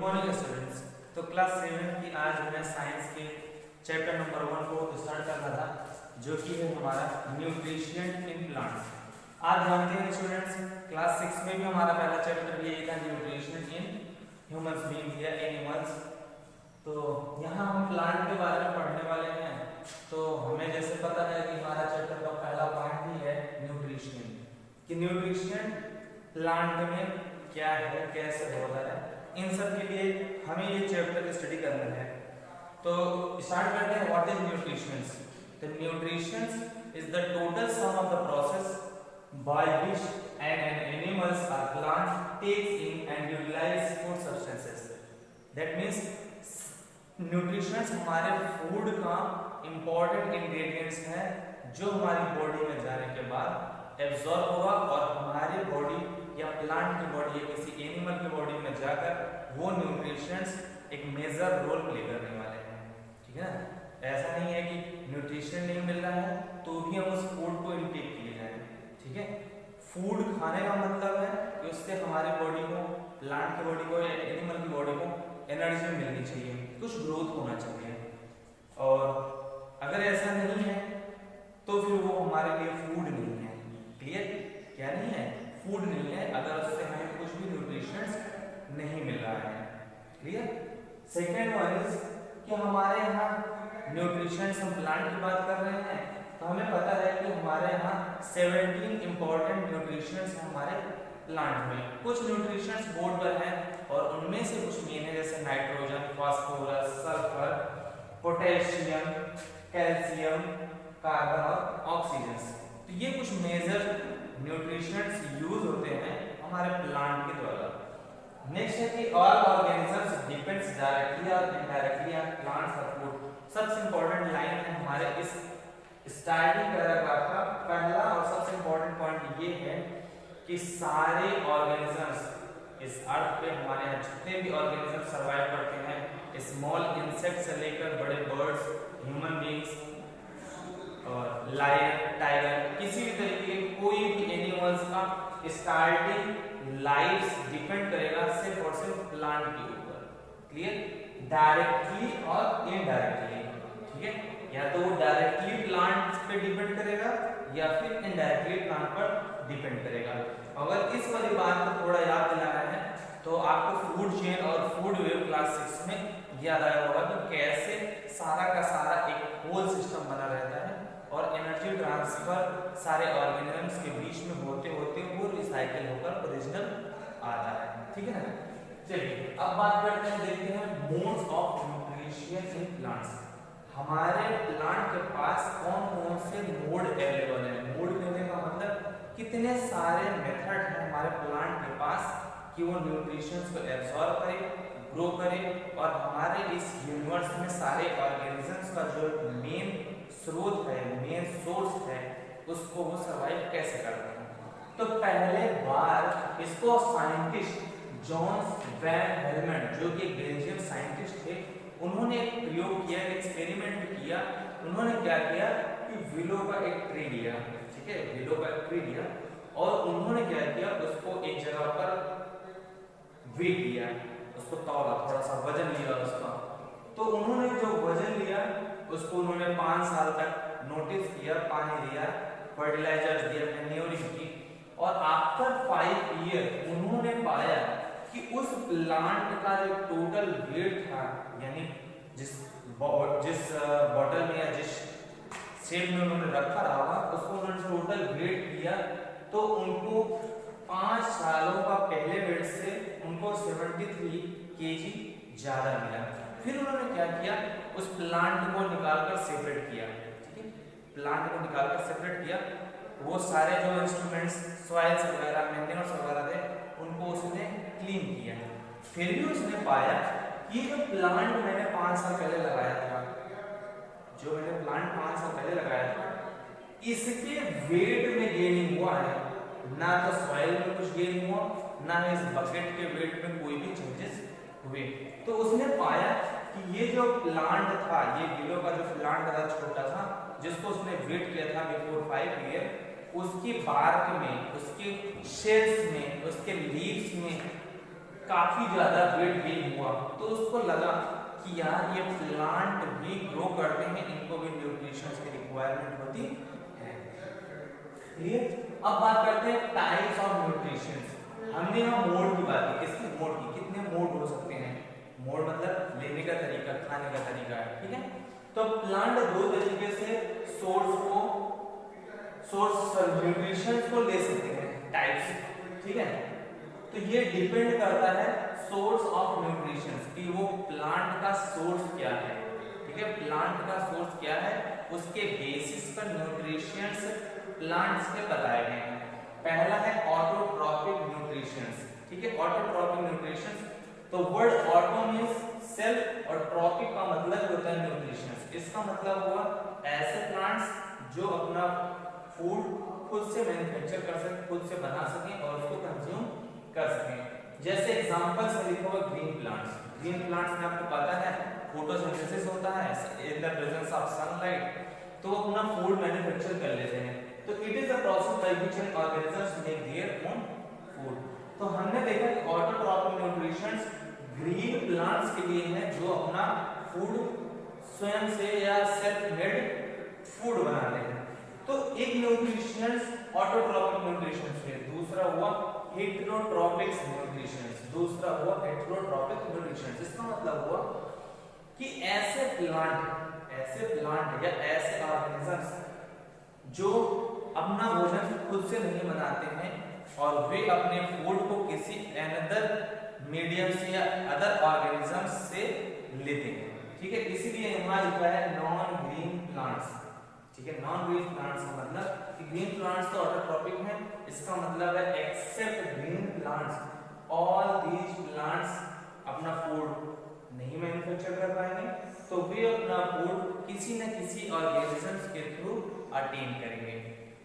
Morning students. तो class 7 की आज मैं साइंस के चैप्टर नंबर 1 को स्टार्ट कर रहा था, जो कि है हमारा न्यूट्रिशन इन प्लांट्स। आप जानते हैं स्टूडेंट्स, क्लास 6 में भी हमारा पहला चैप्टर यही था, न्यूट्रिशन इन ह्यूमंस बीइंग्स या एनिमल्स। तो यहाँ हम प्लांट के बारे में पढ़ने वाले हैं। तो हमें जैसे पता है कि हमारा चैप्टर का पहला पार्ट ही है न्यूट्रिशन, कि न्यूट्रिशन प्लांट में क्या है, कैसे होता है, इन सब के लिए हमें ये चैप्टर स्टडी करना है। तो स्टार्ट करते हैं। What is nutrition? The nutrition is the total sum of the process by which an animals or plant takes in and utilize food substances. That means nutrition हमारे फूड का important ingredients है, जो हमारी body में जाने के बाद absorb होगा और हमारी बॉडी या प्लांट की बॉडी या किसी एनिमल की बॉडी में जाकर वो न्यूट्रिशंस एक मेजर रोल प्ले करने वाले हैं। ठीक है ना? ऐसा नहीं है कि न्यूट्रिशन नहीं मिल रहा है तो भी हम उस फूड को इनटेक किए जाए। ठीक है, फूड खाने का मतलब है कि उससे हमारी बॉडी को, प्लांट की बॉडी को या एनिमल की बॉडी को एनर्जी मिलनी चाहिए, कुछ ग्रोथ होना चाहिए। और अगर ऐसा नहीं है तो फिर वो हमारे लिए फूड नहीं है। क्लियर? क्या नहीं है? फूड नहीं है, अगर उससे हमें कुछ भी न्यूट्रिशंस नहीं मिल रहा है। क्लियर? सेकेंड वन इज कि हमारे यहाँ न्यूट्रिशंस, हम प्लांट की बात कर रहे हैं तो हमें पता है कि हमारे यहाँ 17 इंपॉर्टेंट न्यूट्रिशंस हैं हमारे प्लांट में। कुछ न्यूट्रिशंस बोर्ड पर हैं और उनमें से कुछ मेन है, जैसे nitrogen, phosphorus, sulphur, potassium, calcium, carbon और ऑक्सीजन। तो ये कुछ मेजर न्यूट्रिशंस यूज होते हैं हमारे प्लांट के द्वारा। नेक्स्ट है कि ऑल ऑर्गेनिजम्स डिपेंड्स डायरेक्टली और indirectly on plants for food. सबसे इंपॉर्टेंट लाइन है हमारे इस स्टार्टिंग पैराग्राफ का पहला और सबसे इंपॉर्टेंट पॉइंट ये है कि सारे ऑर्गेनिजम्स इस अर्थ पे, हमारे यहाँ जितने भी ऑर्गेनिजम्स सर्वाइव करते हैं, स्मॉल इंसेक्ट से लेकर बड़े बर्ड्स, ह्यूमन बीइंग्स और लायन, टाइगर, किसी भी तरीके के कोई भी एनिमल्स का स्टार्टिंग लाइफ डिपेंड करेगा सिर्फ और सिर्फ प्लांट के ऊपर। क्लियर? डायरेक्टली और इनडायरेक्टली। ठीक है, या तो वो डायरेक्टली प्लांट पे डिपेंड करेगा या फिर इनडायरेक्टली प्लांट पर डिपेंड करेगा। अगर इस वाली बात को थोड़ा याद दिलाना है तो आपको फूड चेन और फूड वेव क्लास 6 में याद आया होगा कि कैसे सारा का सारा एक होल सिस्टम बना रहता है और एनर्जी ट्रांसफर सारे ऑर्गेनिजम्स के बीच में होते होते वो रिसाइकिल होकर ओरिजिनल आता है। ठीक है ना? चलिए अब बात करते हैं, देखते हैं modes of nutrition in plants. हमारे प्लांट के पास कौन कौन से मोड अवेलेबल है। मोड कहने का मतलब कितने सारे मेथड हैं हमारे प्लांट के पास कि वो न्यूट्रिशंस को एब्सॉर्ब करे, ग्रो करे और हमारे इस यूनिवर्स में सारे ऑर्गेनिजम्स का जो मेन स्रोत है, मेन सोर्स है, उसको वो सर्वाइव कैसे करते हैं। तो पहले बार इसको साइंटिस्ट जॉन वैन हेलमेंट, जो कि बेल्जियम साइंटिस्ट थे, उन्होंने एक प्रयोग किया, एक्सपेरिमेंट किया। उन्होंने क्या किया कि विलो का एक ट्री लिया। ठीक है, विलो का एक ट्री लिया और उन्होंने क्या किया, उसको एक जगह पर वेट लिया, उसको तौला, थोड़ा सा वजन लिया उसका। तो उन्होंने जो वजन लिया उसको उन्होंने 5 साल तक नोटिस किया, पानी दिया, फर्टिलाइजर्स दिया, मैन्योरिंग की, और आफ्टर 5 ईयर उन्होंने पाया कि उस प्लांट का जो टोटल वेट था, यानी जिस बॉटल में या जिस शेप में उन्होंने रखा रहा उसको उन्होंने टोटल वेट किया, तो उनको 5 सालों का पहले वेट से उनको 73 केजी ज्यादा मिला। फिर उन्होंने क्या किया, उस प्लांट को निकालकर सेपरेट किया। ठीक है, प्लांट को निकालकर सेपरेट किया, वो सारे जो इंस्ट्रूमेंट्स, सॉइल्स वगैरह, मेंटेनेंस वगैरह थे, उनको उसने क्लीन किया। फिर भी उसने पाया कि जो प्लांट मैंने 5 साल पहले लगाया था, जो मैंने प्लांट 5 साल पहले लगाया था, इसके वेट में गेनिंग हुआ है, ना तो सॉइल में कुछ गेन हुआ, ना इस बकेट के वेट में कोई भी चेंजेस हुए। तो उसने पाया कि ये जो प्लांट था, ये विलो का जो प्लांट था छोटा था, जिसको उसने वेट किया था बिफोर 5 ईयर, उसकी बार्क में, उसके शेल्स में, उसके लीव्स में काफी ज्यादा वेट गेन हुआ, तो उसको लगा कि यार ये प्लांट भी ग्रो करते हैं, इनको भी न्यूट्रिशंस की रिक्वायरमेंट होती है। क्लियर? अब बात करते हैं टाइप्स ऑफ न्यूट्रिशंस। हमने यहाँ मोड की बात की, किसकी मोड की, कितने मोड हो सकते हैं। मोड मतलब लेने का तरीका, खाने का तरीका है, ठीक है। तो प्लांट दो तरीके से सोर्स न्यूट्रिशंस को ले सकते हैं, टाइप्स, ठीक है। तो ये डिपेंड करता है सोर्स ऑफ न्यूट्रिशंस कि वो प्लांट का सोर्स क्या है, ठीक है। प्लांट का सोर्स क्या है, उसके बेसिस पर न्यूट्रिशंस प्लांट्स के बताए गए हैं। पहला है ऑटोट्रॉपिक न्यूट्रिशंस, ठीक है। ऑटोट्रॉपिक न्यूट्रिशंस, तो वर्ड ऑटो मींस सेल्फ और ट्रॉपिक का मतलब होता है न्यूट्रिशंस। इसका मतलब हुआ ऐसे प्लांट्स जो अपना फूड खुद से मैन्युफैक्चर कर सकें, खुद से बना सकें और उसको कंज्यूम कर सकें। जैसे एग्जांपल्स में लिखा हुआ ग्रीन प्लांट्स। ग्रीन प्लांट्स में आपको पता है फोटोसिंथेसिस होता है in the presence of sunlight, तो वो अपना फूड मैन्युफैक्चर कर लेते हैं। तो it is a process by which N organisms make their own food. तो हमने देखा कि ऑटोट्रॉपिक न्यूट्रिशंस ग्रीन प्लांट्स के लिए है जो अपना फूड स्वयं से या सेल्फ मेड फूड बनाते हैं। तो एक न्यूट्रिशंस ऑटोट्रॉपिक न्यूट्रिशंस है, दूसरा हुआ हेटेरोट्रॉपिक न्यूट्रिशंस, दूसरा हुआ हेटेरोट्रॉपिक न्यूट्रिशंस। इसका मतलब हुआ कि ऐसे प्लांट या ऐसे ऑर्गेनिजम्स जो अपना भोजन खुद से नहीं बनाते हैं और वे अपने फूड को किसी अनदर मीडियम से या अदर ऑर्गेनिजम्स से लेते हैं, ठीक है। इसीलिए यहाँ लिखा है नॉन ग्रीन प्लांट्स, ठीक है। नॉन ग्रीन प्लांट्स का मतलब कि ग्रीन प्लांट्स तो ऑटोट्रॉपिक हैं, इसका मतलब है except green plants all these plants अपना फूड नहीं मैन्युफैक्चर कर पाएंगे, तो वे अपना फूड किसी न किसी ऑर्गेनिजम्स के थ्रू अटेन करेंगे।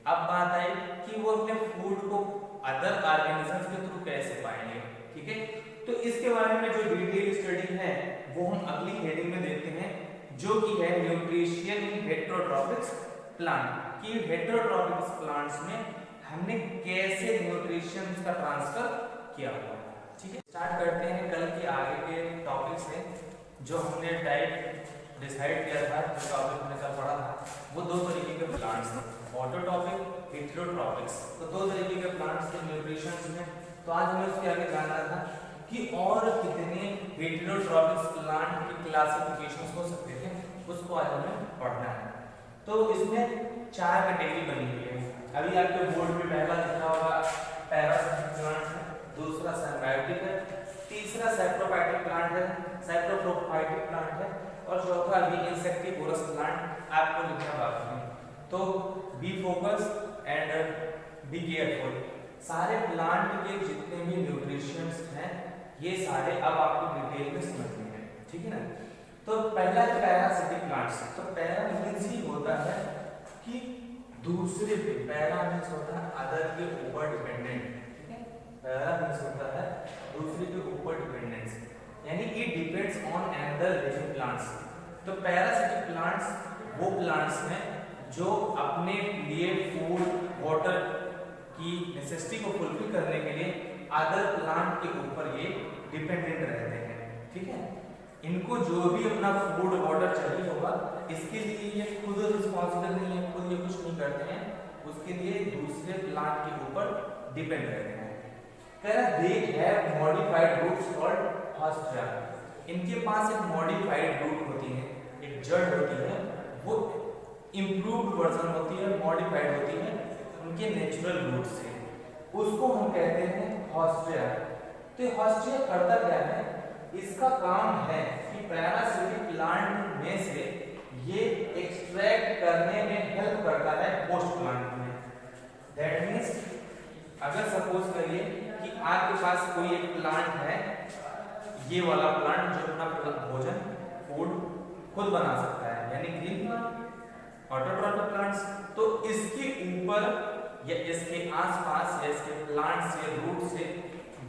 अब बात आई कि वो अपने फूड को अदर ऑर्गेनिजम्स के थ्रू कैसे पाएंगे, ठीक है। तो इसके बारे में जो डिटेल स्टडी है वो हम अगली हेडिंग में देखते हैं, जो कि है न्यूट्रिशन इन हेटेरोट्रॉपिक प्लांट, कि हेटेरोट्रॉपिक प्लांट्स में हमने कैसे न्यूट्रिशन का ट्रांसफर किया हुआ, ठीक है। स्टार्ट करते हैं कल के आगे के टॉपिक से। जो हमने टाइप डिसाइड किया था, जो टॉपिक हमने कल पढ़ा था, वो दो तरीके के प्लांट्स थे, ऑटोट्रॉपिक, हेटेरोट्रॉपिक्स। तो दो तरीके के प्लांट्स के न्यूट्रिशन में, तो आज हमें उसके आगे जानना था कि और कितने हेटेरोट्रॉपिक्स प्लांट की क्लासिफिकेशंस हो सकते थे, उसको आज हमें पढ़ना है। तो इसमें 4 कैटेगरी बनी हुई है। अभी आपके बोर्ड पे पहला लिखा होगा पैरासिटिक प्लांट है, दूसरा सिम्बायोटिक है, तीसरा सैप्रोफाइटिक प्लांट है, सैप्रोफाइटिक प्लांट है, और चौथा अभी इंसेक्टिवोरस प्लांट आपको लिखना बाकी है। तो B focus and be careful. सारे प्लांट के जितने भी न्यूट्रिशंस हैं ये सारे अब आपको डिटेल में समझने हैं, ठीक है ना। तो पहला है पैरासिटिक प्लांट्स। तो पैरा मींस ही होता है कि दूसरे पे, पैरा मींस होता है अदर के ऊपर डिपेंडेंट, ठीक है। पैरा मींस होता है दूसरे के ऊपर डिपेंडेंस, यानी it depends on another living plants. तो पैरासिटिक प्लांट्स वो प्लांट्स हैं जो अपने लिए फूड, वाटर की नेसेसिटी को फुलफिल करने के लिए अदर प्लांट के ऊपर ये डिपेंडेंट रहते हैं, ठीक है। इनको जो भी अपना फूड, वाटर चाहिए होगा, इसके लिए ये खुद रिस्पॉन्सिबल नहीं है, खुद ये कुछ नहीं करते हैं, उसके लिए दूसरे प्लांट के ऊपर डिपेंड रहते हैं। They have modified roots called haustoria. इनके पास एक मॉडिफाइड रूट होती है, एक जड़ होती है, वो इम्प्रूव्ड वर्जन होती है, मॉडिफाइड होती है उनके नेचुरल रूट से, उसको हम कहते हैं हॉस्टिया। तो हॉस्टिया करता क्या है, इसका काम है कि पैरासिटिक प्लांट में से ये एक्सट्रैक्ट करने में हेल्प करता है होस्ट प्लांट में। दैट मींस अगर सपोज करिए कि आपके पास कोई एक प्लांट है, ये वाला प्लांट जो अपना भोजन, फूड खुद बना सकता है, यानी ग्रीन प्लांट, ऑटोट्रॉपिक प्लांट्स, तो इसके ऊपर या इसके आसपास या इसके प्लांट से, रूट से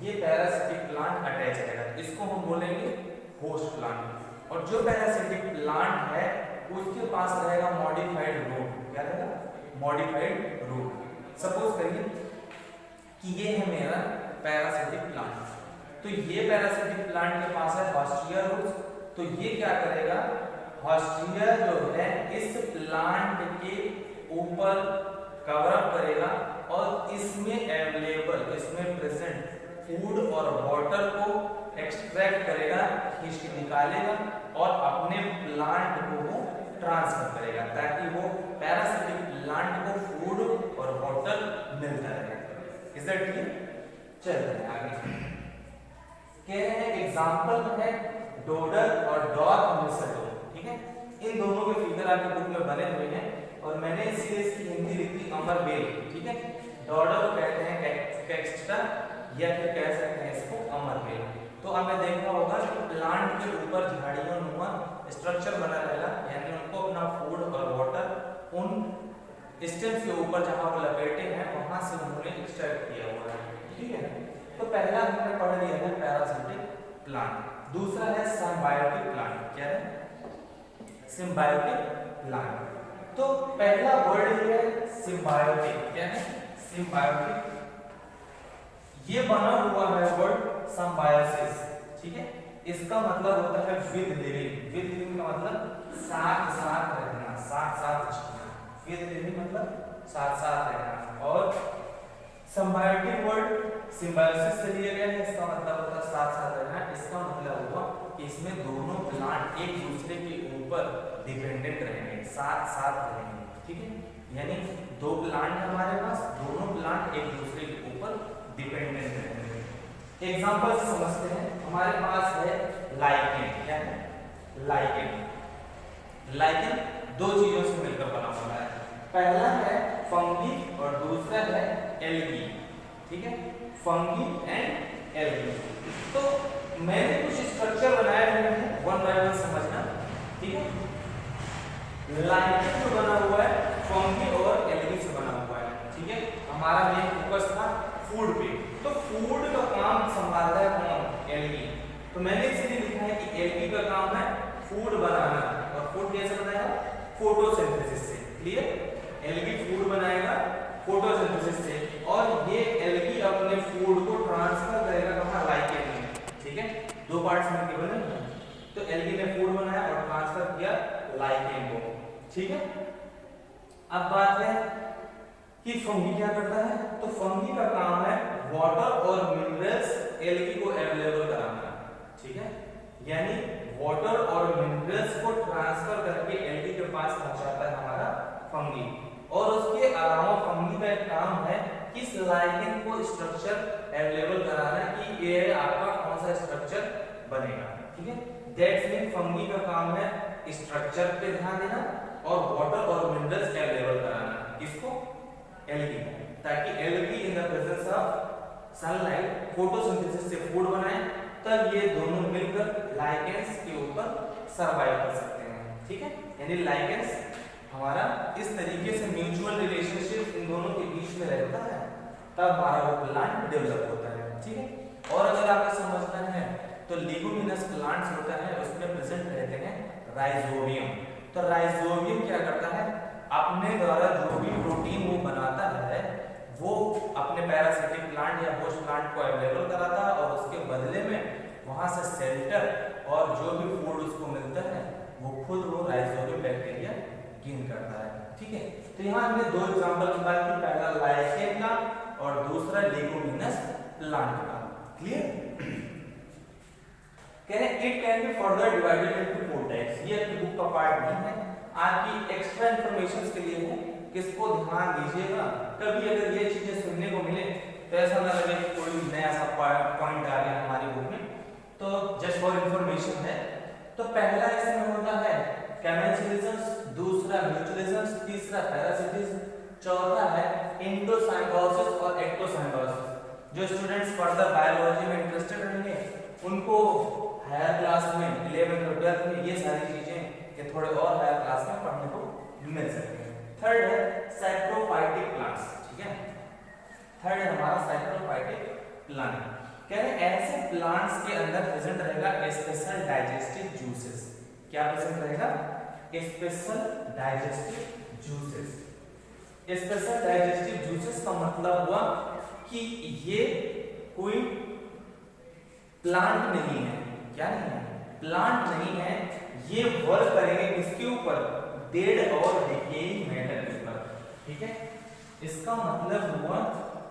ये पैरासिटिक प्लांट अटैच रहेगा, इसको हम बोलेंगे होस्ट प्लांट। और जो पैरासिटिक प्लांट है उसके पास रहेगा मॉडिफाइड रूट। क्या रहेगा? Modified root. सपोज करिए कि ये है मेरा पैरासिटिक प्लांट, तो ये पैरासिटिक प्लांट के पास है हॉस्टिया रूट्स, तो ये क्या करेगा, हॉस्टिया जो है इस प्लांट के ऊपर कवर अप करेगा और इसमें अवेलेबल, इसमें प्रेजेंट फूड और वाटर को एक्सट्रैक्ट करेगा, खींच के निकालेगा और अपने प्लांट को वो ट्रांसफर करेगा ताकि वो पैरासिटिक प्लांट को फूड और वाटर मिलता रहे। Is that clear? चल रहे हैं आगे। क्या है एग्जांपल है डोडर और डॉग मिसडोन, ठीक है। इन दोनों के फिगर आपके बुक में बने हुए हैं और मैंने इसलिए इसकी हिंदी लिखी अमरबेल, ठीक है। डोडर को कहते हैं कैक्स्टा या फिर कह सकते हैं इसको अमरबेल। तो आपने देखा होगा कि प्लांट के ऊपर झाड़ियों नुमा स्ट्रक्चर बना रहेगा, यानी उनको अपना फूड और वाटर उन स्टेम्स के ऊपर जहां वो लपेटे हैं वहां से उन्होंने एक्सट्रैक्ट किया हुआ है, ठीक है। तो पहला हमने पढ़ लिया है पैरासिटिक प्लांट, दूसरा है सिम्बायोटिक प्लांट। क्या है? Symbiotic plant. तो पहला वर्ड है सिम्बायोटिक। क्या है? सिम्बायोटिक। ये बना हुआ है वर्ड सिम्बायोसिस, ठीक है। इसका मतलब होता है विद लिविंग। विद लिविंग का मतलब साथ साथ रहना, साथ साथ जीना। विद लिविंग मतलब साथ साथ रहना। और सिम्बायोटिक वर्ड सिम्बायोसिस से लिया गया है, इसका मतलब होता है साथ साथ रहना। इसका मतलब हुआ कि इसमें दोनों प्लांट एक दूसरे के ऊपर डिपेंडेंट रहेंगे, साथ साथ रहेंगे, ठीक है। यानी दो प्लांट हमारे पास, दोनों प्लांट एक दूसरे के ऊपर डिपेंडेंट रहेंगे। एग्जांपल से समझते हैं। हमारे पास है लाइकेन। क्या है? लाइकेन। लाइकेन दो चीजों से मिलकर बना हुआ है, पहला है फंगी और दूसरा है एल्गी, ठीक है। Fungi and algae. तो मैंने कुछ स्ट्रक्चर बनाए हुए हैं, वन बाय वन समझना, ठीक है। लाइकेन जो बना हुआ है फंगी और एल्गी से बना हुआ है, ठीक है। हमारा मेन फोकस था फूड पे, तो फूड का काम संभालता है कौन? एल्गी। तो मैंने इसलिए लिखा है कि एल्गी का काम है फूड बनाना, और फूड कैसे बनाएगा? फोटोसिंथेसिस से। क्लियर? एल्गी फूड बनाएगा फोटोसिंथेसिस से, और ये एल्गी अपने फूड को ट्रांसफर करेगा कहां? लाइकेन में, ठीक है। दो पार्ट्स मिलकर बने हैं, तो एल्गी ने फूड बनाया और ट्रांसफर किया लाइकेन को, ठीक है। अब बात है कि फंगी क्या करता है, तो फंगी का काम है वाटर और मिनरल्स एल्गी को अवेलेबल कराना, ठीक है। यानी वाटर और मिनरल्स को ट्रांसफर करके एल्गी के पास पहुंचाता है हमारा फंगी। और उसके अलावा फंगी का एक काम है कि इस लाइकेन को स्ट्रक्चर अवेलेबल कराना कि ये आपका कौन सा स्ट्रक्चर बनेगा, ठीक है। दैट्स मीन फंगी का काम है स्ट्रक्चर पे ध्यान देना और वाटर और मिनरल्स अवेलेबल कराना, किसको? एल्गी, ताकि algae in the presence of sunlight photosynthesis से फूड बनाए, तब ये दोनों मिलकर लाइकेंस के ऊपर सरवाइव कर सकते हैं, ठीक है। यानी लाइकेंस हमारा इस तरीके से म्यूचुअल रिलेशनशिप इन दोनों के बीच में रहता है, तब हमारा वो प्लांट डेवलप होता है, ठीक है। और अगर आपको समझना है तो लिगुमिनस प्लांट्स होता है, उसमें प्रेजेंट रहते हैं राइजोबियम। तो राइजोबियम क्या करता है? अपने द्वारा जो भी प्रोटीन वो बनाता है वो अपने पैरासिटिक प्लांट या होस्ट प्लांट को अवेलेबल कराता है, और उसके बदले में वहां से सेल्टर और जो भी फूड उसको मिलता है वो खुद वो राइजोबियम बैक्टीरिया गेन करता है, ठीक है। तो यहाँ हमने दो एग्जांपल की बात की, पहला लाइकेन का और दूसरा लेगुमिनस प्लांट का। क्लियर? कह रहे it can be further divided into four types. ये आपकी बुक का पार्ट नहीं है, आपकी एक्स्ट्रा इंफॉर्मेशन के लिए है, किसको ध्यान दीजिएगा। कभी अगर ये चीजें सुनने को मिले तो ऐसा ना लगे कि कोई नया सा पॉइंट आ गया हमारी बुक में, तो जस्ट फॉर इंफॉर्मेशन है। तो पहला इसमें होता है केमेंसिलिज्म, दूसरा म्यूचुअलिज्म, तीसरा पैरासिटिज्म, चौथा है एंडोसाइम्बायोसिस और एक्टोसाइम्बायोसिस। जो स्टूडेंट्स फर्दर बायोलॉजी में इंटरेस्टेड रहेंगे उनको हायर क्लास में 11th और 12th में ये सारी चीजें कि थोड़े और हायर क्लास में पढ़ने को मिल सकते हैं। थर्ड है सैप्रोफाइटिक प्लांट्स, ठीक है। थर्ड है हमारा सैप्रोफाइटिक प्लांट। कह रहे ऐसे प्लांट्स के अंदर प्रेजेंट रहेगा स्पेशल डाइजेस्टिव जूसेस। क्या प्रेजेंट रहेगा? Special digestive juices. Special digestive juices का मतलब हुआ कि ये कोई प्लांट नहीं है। क्या नहीं है? प्लांट नहीं है। ये वर्क करेंगे किसके ऊपर? डेड और डिकेइंग मैटर के ऊपर। ठीक है, इसका मतलब हुआ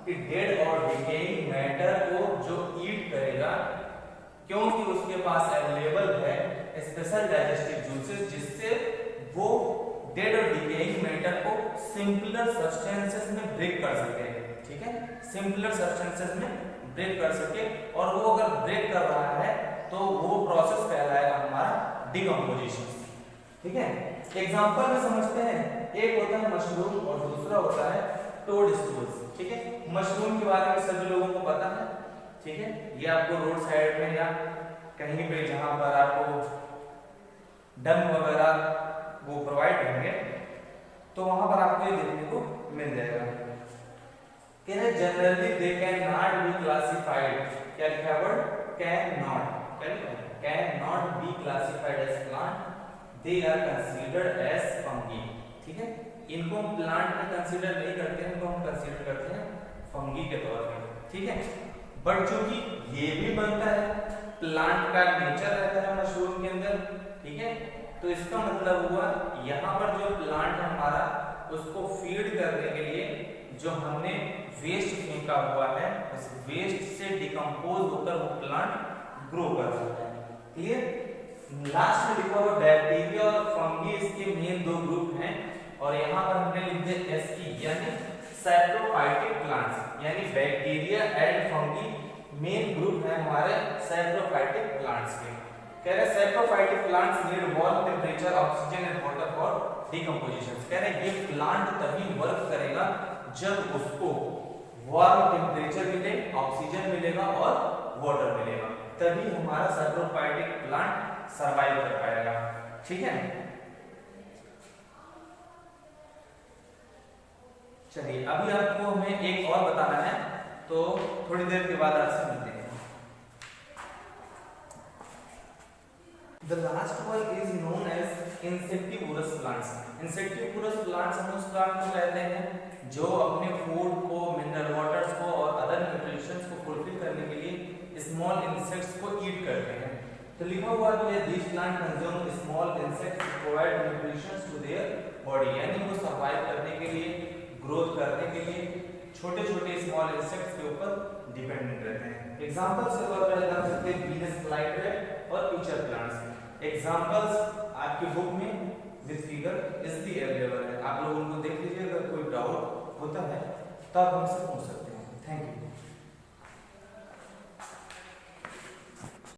कि डेड और डिकेइंग मैटर को जो ईट करेगा, क्योंकि उसके पास अवेलेबल है स्पेशल डाइजेस्टिव जूसेस, जिससे वो डेड और डिकेइंग मैटर को सिंपलर सब्सटेंसेस में ब्रेक कर सके। ठीक है, सिंपलर सब्सटेंसेस में ब्रेक कर सके, और वो अगर ब्रेक कर रहा है तो वो प्रोसेस कहलाएगा हमारा डिकम्पोजिशन। ठीक है, एग्जांपल में समझते हैं। एक होता है मशरूम और दूसरा होता है टोड स्टूल्स। ठीक है, मशरूम के बारे में सभी लोगों को पता है। ठीक है, ये आपको रोड साइड में या कहीं पे जहां पर आपको डंग वगैरह वो प्रोवाइड करेंगे तो वहां पर आपको ये देखने को मिल जाएगा। Generally they can not be classified. क्या लिखा है वर्ड? Can not. क्या लिखा है? Can not be classified as plant, they are considered as fungi. ठीक है, इनको हम प्लांट में कंसीडर नहीं करते हैं, इनको हम कंसीडर करते हैं फंगी के तौर पे। ठीक है, बट चूंकि ये भी बनता है, प्लांट का नेचर रहता है मशरूम के अंदर। ठीक है, तो इसका मतलब हुआ यहाँ पर जो प्लांट है हमारा, उसको फीड करने के लिए जो हमने वेस्ट फेंका हुआ है, उस वेस्ट से डिकम्पोज होकर वो प्लांट ग्रो कर सकता है। क्लियर? लास्ट में लिखा हुआ बैक्टीरिया और फंगी, इसके मेन दो ग्रुप हैं, और यहाँ पर हमने लिख दिया एसई यानी सैप्रोफाइटिक प्लांट्स, यानी bacteria and fungi main group है हमारे सैप्रोफाइटिक प्लांट्स के। कह रहे saprophytic plants need warm temperature, oxygen and water for decomposition. कह रहे ये प्लांट तभी वर्क करेगा जब उसको वार्म टेम्परेचर मिले, ऑक्सीजन मिलेगा और वाटर मिलेगा, तभी हमारा सैप्रोफाइटिक प्लांट सरवाइव कर पाएगा। ठीक है, चलिए अभी आपको हमें एक और बताना है, तो थोड़ी देर के बाद आपसे मिलते हैं। The last one is known as insectivorous plants. Insectivorous plants हम उस प्लांट को कहते हैं जो अपने फूड को, मिनरल वाटर्स को और अदर न्यूट्रिशंस को फुलफिल करने के लिए स्मॉल इंसेक्ट्स को ईट करते हैं। तो लिखा हुआ है these plants consume small insects to provide nutrition to their body, यानी वो सर्वाइव करने के लिए, ग्रोथ करने के लिए छोटे छोटे स्मॉल इंसेक्ट्स के ऊपर डिपेंडेंट रहते हैं। एग्जांपल्स के तौर पर बता सकते हैं वीनस फ्लाईट्रेट और पिचर प्लांट्स। एग्जांपल्स आपकी बुक में विद फिगर इसलिए अवेलेबल है, आप लोग उनको देख लीजिए, अगर कोई डाउट होता है तब हमसे पूछ सकते हैं।